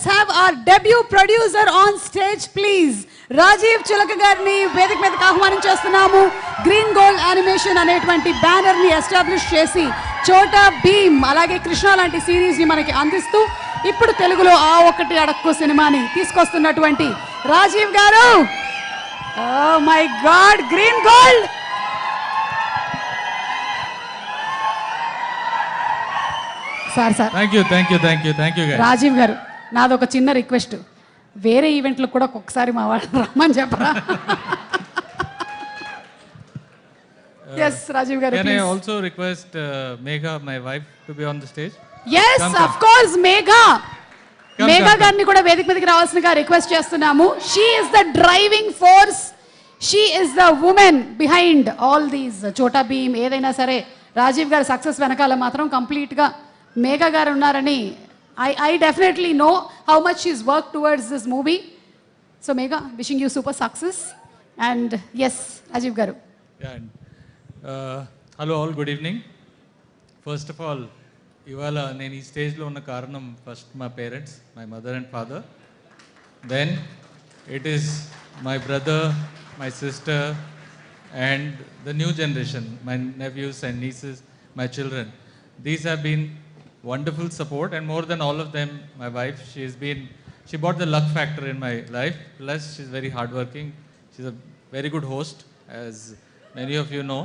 Let's have our debut producer on stage please. Rajeev Chilaka గారిని వేదిక మీదకి ఆహ్వానం చేస్తున్నాము. గ్రీన్ గోల్డ్ యానిమేషన్ అనేటువంటి బ్యానర్ ని ఎస్టాబ్లిష్ చేసి చోటా భీమ్ అలాగే కృష్ణ లాంటి సిరీస్ ని మనకి అందిస్తూ ఇప్పుడు తెలుగులో ఆ ఒకటి అడక్కు సినిమాని తీసుకొస్తున్నటువంటి రాజీవ్ గారు. Oh my god, green gold. Sir Rajeev గారు, నాదొక చిన్న రిక్వెస్ట్, వేరే ఈవెంట్లకు కూడా ఒక్కసారి మా వాళ్ళు రమ్మని చెప్పరా? Yes, Rajiv garu. Can I also request Megha, my wife, to be on the stage? Yes, of course, Megha. Megha గారిని కూడా వేదిక మీదకి రావాల్సిందిగా రిక్వెస్ట్ చేస్తున్నాము. She is the driving force. She is the woman behind all these Chota Bheem. ఏదైనా సరే రాజీవ్ గారి success వెనకాల మాత్రం కంప్లీట్గా మేఘా గారు ఉన్నారని I definitely know how much she's worked towards this movie. So Megha, wishing you super success. And yes, Rajiv garu. Yeah. Hello all, good evening. First of all, ఇవాళ నేను ఈ స్టేజ్లో ఉన్న కారణం ఫస్ట్ మా parents, my mother and father. Then it is my brother, my sister and the new generation, my nephews and nieces, my children. These have been wonderful support, and more than all of them, my wife. She brought the luck factor in my life. Plus, she's very hardworking. She's a very good host, as many of you know.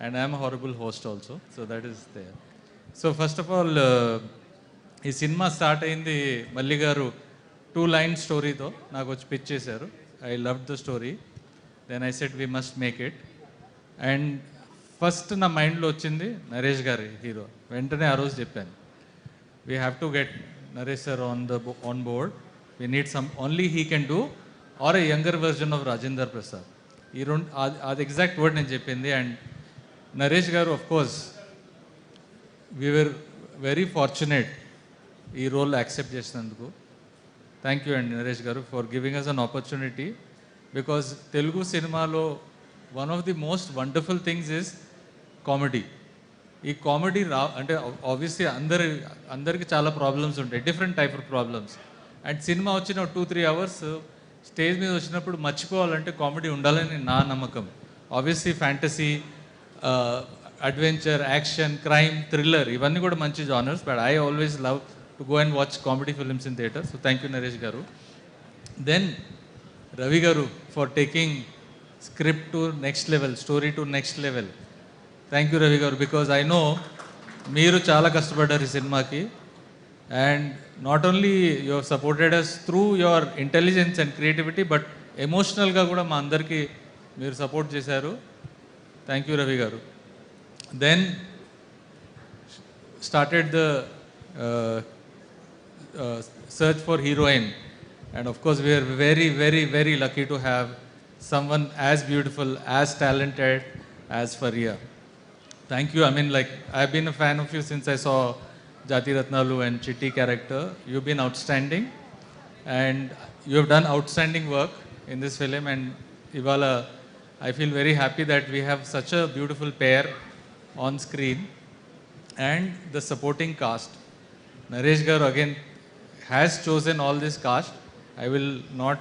And I am a horrible host also, so that is there. So first of all, ఈ సినిమా start అయింది మల్లి గారు 2-line స్టోరీతో నాకు వచ్చి pitch చేశారు. I love the story. Then I said we must make it. And first నా మైండ్లో వచ్చింది నరేష్ గారి హీరో. వెంటనే ఆ రోజు చెప్పాను, we have to get Naresh sir on board. We need some only he can do or a younger version of Rajender Prasad. ఈ రెండు అది ఎగ్జాక్ట్ వర్డ్ నేను చెప్పింది. And Naresh garu, of course we were very fortunate ఈ రోల్ యాక్సెప్ట్ చేసినందుకు. థ్యాంక్ యూ అండి Naresh garu for giving us an opportunity. Because Telugu సినిమాలో one of the most wonderful things is comedy. ఈ కామెడీ అంటే ఆబ్వియస్లీ అందరికి చాలా ప్రాబ్లమ్స్ ఉంటాయి, different type of problems. And cinema వచ్చిన 2-3 అవర్స్ స్టేజ్ మీద వచ్చినప్పుడు మర్చిపోవాలంటే కామెడీ ఉండాలని నా నమ్మకం. Obviously fantasy, adventure, action, crime, thriller ఇవన్నీ కూడా మంచి genres. But I always love to go and watch comedy films in theatre. So thank you Naresh గారు. దెన్ రవి గారు for taking script to next level, story to next level. Thank you Ravi గారు, because I know మీరు చాలా కష్టపడ్డారు ఈ సినిమాకి. And not only you have supported us through your intelligence and creativity, but ఎమోషనల్గా కూడా మా అందరికీ మీరు సపోర్ట్ చేశారు. థ్యాంక్ యూ రవి గారు. Then started the search for heroine, and of course we are very very very lucky to have someone as beautiful, as talented as Faria. Thank you. I mean, like, I've been a fan of you since I saw Jati Ratnalu and Chitti character. You've been outstanding and you have done outstanding work in this film. And Ivala, I feel very happy that we have such a beautiful pair on screen and the supporting cast. Naresh garu again has chosen all this cast. I will not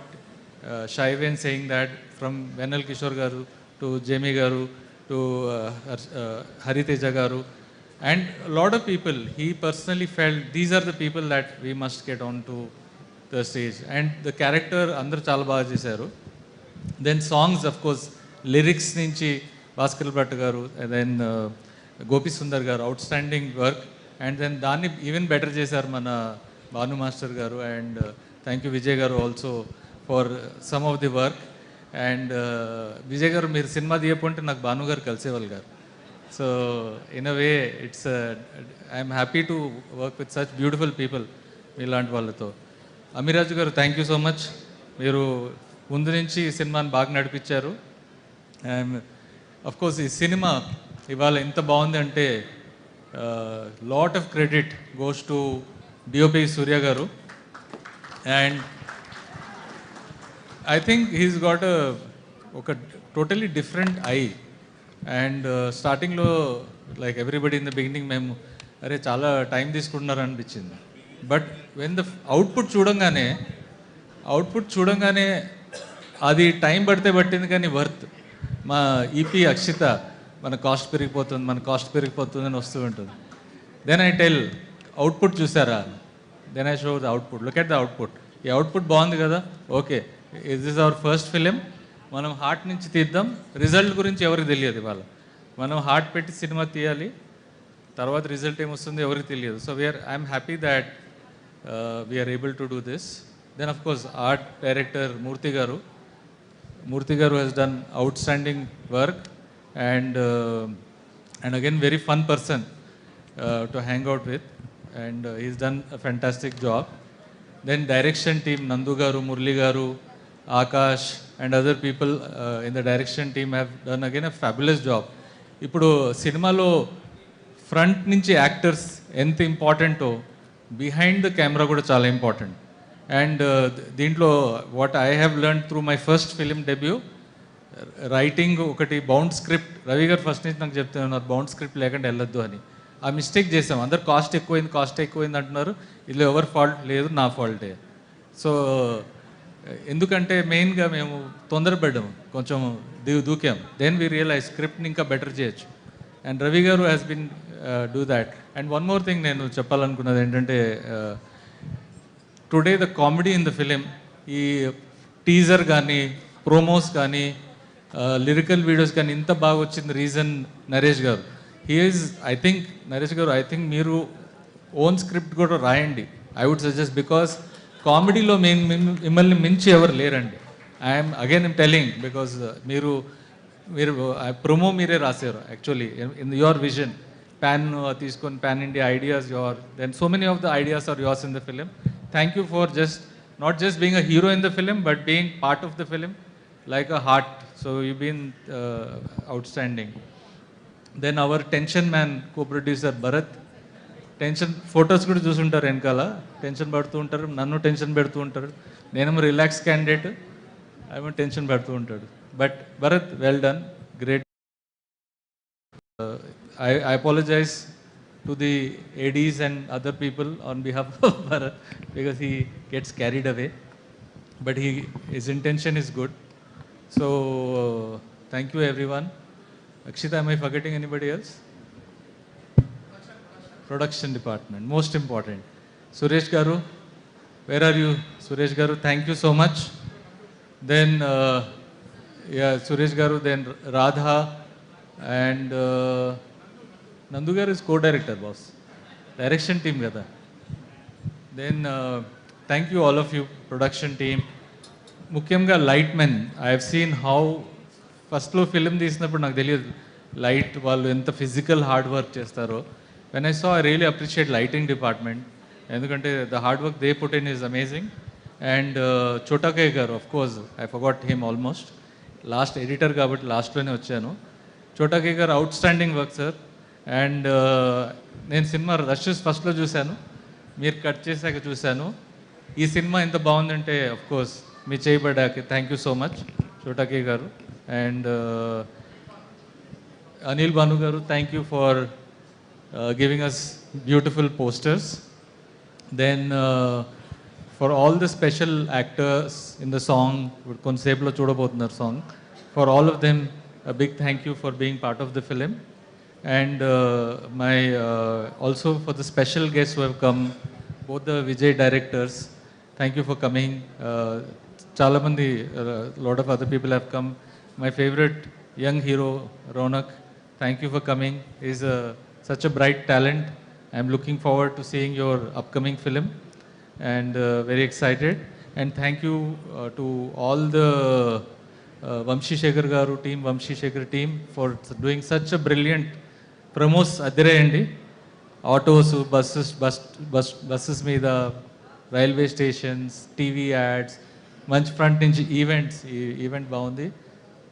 shy away in saying that, from Venal Kishore garu to Jamie garu to Hariteja garu and a lot of people, he personally felt these are the people that we must get on to the stage. And the character andaru chaala baga chesaru. Then songs, of course, lyrics nunchi Bhaskar Bhatt garu and then Gopi Sundar garu, outstanding work. And then దాన్ని even better చేశారు మన Bhanu master గారు. And thank you Vijay గారు also for some of the work. And Vijay గారు, మీరు cinema తీయకుంటే నాకు భాను గారు కలిసేవాళ్ళు గారు. So in a way it's I'm happy to work with such beautiful people మీలాంటి వాళ్ళతో. అమిరాజు గారు, థ్యాంక్ యూ సో మచ్. మీరు ముందు నుంచి ఈ సినిమాని బాగా నడిపించారు. అండ్ అఫ్ కోర్స్ ఈ సినిమా ఇవాళ ఎంత బాగుంది అంటే lot of credit goes to DOP Surya garu, and I think he's got a totally different eye. And starting lo, like everybody in the beginning, మేము అరే చాలా టైం తీసుకుంటున్నారు అనిపించింది. బట్ వెన్ ద అవుట్పుట్ చూడంగానే అది టైం పట్టింది కానీ worth. మా ఈపీ అక్షిత మన కాస్ట్ పెరిగిపోతుంది అని వస్తూ ఉంటుంది. దెన్ ఐ టెల్ అవుట్పుట్ చూసారా, then I show the output, look at the output. ఈ అవుట్పుట్ బాగుంది కదా, okay is this our first film, మనం హార్ట్ నుంచి తీద్దాం. రిజల్ట్ గురించి ఎవరికి తెలియదు ఇవాళ, మనం హార్ట్ పెట్టి సినిమా తీయాలి, తర్వాత రిజల్ట్ ఏమొస్తుందో ఎవరికి తెలియదు. So I'm happy that we're able to do this. Then of course art director Murthy garu has done outstanding work and again very fun person to hang out with, and he's done a fantastic job. Then direction team, Nandu garu, Murli garu, Akash and other people in the direction team have done again a fabulous job. ఇప్పుడు సినిమాలో front నుంచి actors ఎంత ఇంపార్టెంటో behind the camera కూడా చాలా important. And దీంట్లో what I have learn through my first film debut, writing ఒకటి bound script. Ravi గారు ఫస్ట్ నుంచి నాకు చెప్తే ఉన్నారు బౌండ్ స్క్రిప్ట్ లేకుండా వెళ్ళొద్దు అని. ఆ మిస్టేక్ చేసాం, అందరు కాస్ట్ ఎక్కువైంది అంటున్నారు. ఇందులో ఎవరి ఫాల్ట్ లేదు, నా ఫాల్టే. సో ఎందుకంటే మెయిన్గా మేము తొందరపడ్డాము, కొంచెం దూకాం. దెన్ వీ రియలైజ్ స్క్రిప్ట్ని ఇంకా బెటర్ చేయొచ్చు. అండ్ రవి గారు has been do that. And one more thing నేను చెప్పాలనుకున్నది ఏంటంటే, today the comedy in the film, ఈ టీజర్ కానీ ప్రోమోస్ కానీ లిరికల్ వీడియోస్ కానీ ఇంత బాగా వచ్చింది రీజన్ నరేష్ గారు. నరేష్ గారు ఐ థింక్ మీరు ఓన్ స్క్రిప్ట్ కూడా రాయండి, ఐ వుడ్ సజెస్ట్. బికాస్ కామెడీలో మిమ్మల్ని మించి ఎవరు లేరండి. ఐఎమ్ టెలింగ్ బికాస్ మీరు ప్రొమో మీరే రాశారు actually in your vision. Pan తీసుకొని pan India ideas then so many of the ideas are yours in the film. Thank you for not just being a hero in the film, but being part of the film like a heart. So you've been outstanding. Then our tension man co-producer Bharat, tension photos కూడా చూసుంటారు, వెనకాల tension పడుతూ ఉంటారు, నన్ను tension పెడుతూ ఉంటారు. నేనేమో relax candidate, ఏమో టెన్షన్ పెడుతూ ఉంటాడు. But Bharat well done, great. I apologize to the ADs and other people on behalf of Bharat because he gets carried away, but his intention is good. So thank you everyone. Akshita, am I forgetting anybody else? Production department, most important. Suresh garu, where are you? Suresh garu, thank you so much. Then Suresh garu, then Radha and Nandu garu is co-director, boss. Direction team kada. Then thank you all of you, production team. ముఖ్యంగా light men, I have seen how ఫస్ట్లో film తీసినప్పుడు నాకు తెలియదు light వాళ్ళు ఎంత physical hard work చేస్తారో. When I saw I really appreciate lighting department, ఎందుకంటే the hard work they put in is amazing. And Chotakayya garu, of course I forgot him almost, last editor కాబట్టి లాస్ట్లోనే వచ్చాను. Chotakayya garu outstanding work sir. And నేను cinema rushes ఫస్ట్లో చూశాను, మీరు cut చేశాక చూశాను. ఈ సినిమా ఎంత బాగుందంటే ఆఫ్ కోర్స్ మీ చేయబడ్డాకి thank you so much Chotakayya garu. And Anil Bhanu garu, thank you for giving us beautiful posters. Then for all the special actors in the song, ఇప్పుడు కొంతసేపులో చూడబోతున్నారు song, for all of them a big thank you for being part of the film. And also for the special guests who have come, both the Vijay directors, thank you for coming. Chala mandi, lot of other people have come. My favorite young hero Ronak, thank you for coming. He's such a bright talent. I'm looking forward to seeing your upcoming film and very excited. And thank you to all the Vamshi Shekhar garu team, Vamshi Shekhar team for doing such a brilliant promos. Adireyandi autos, buses meeda, railway stations, TV ads, manch front nunchi event baagundi.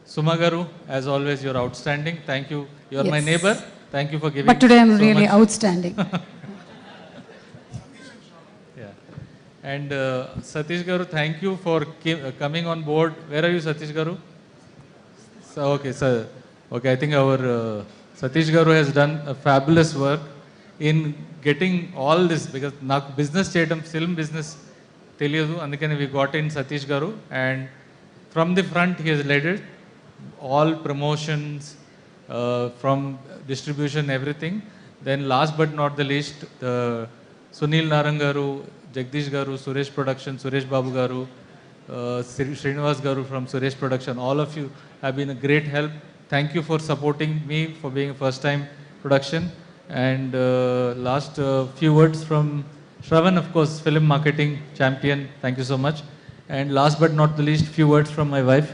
Suma garu, as always you're outstanding. Thank you. You're my neighbor. Thank you for giving. But today I'm so really much. outstanding. And Satish garu, thank you for coming on board. Where are you, Satish garu? So, okay, I think our Satish garu has done a fabulous work. in getting all this, because నాకు business చేయడం film business తెలియదు, అందుకని we got in Satish Garu, and from the front he has led it, all promotions, from distribution, everything. Then last but not the least, the Sunil Narang Garu, Jagdish Garu, Suresh Production, Suresh Babu Garu, Srinivas Garu from Suresh Production, all of you have been a great help. Thank you for supporting me, for being a first time production. And last few words from Shravan, of course, film marketing champion. Thank you so much. And last but not the least, few words from my wife.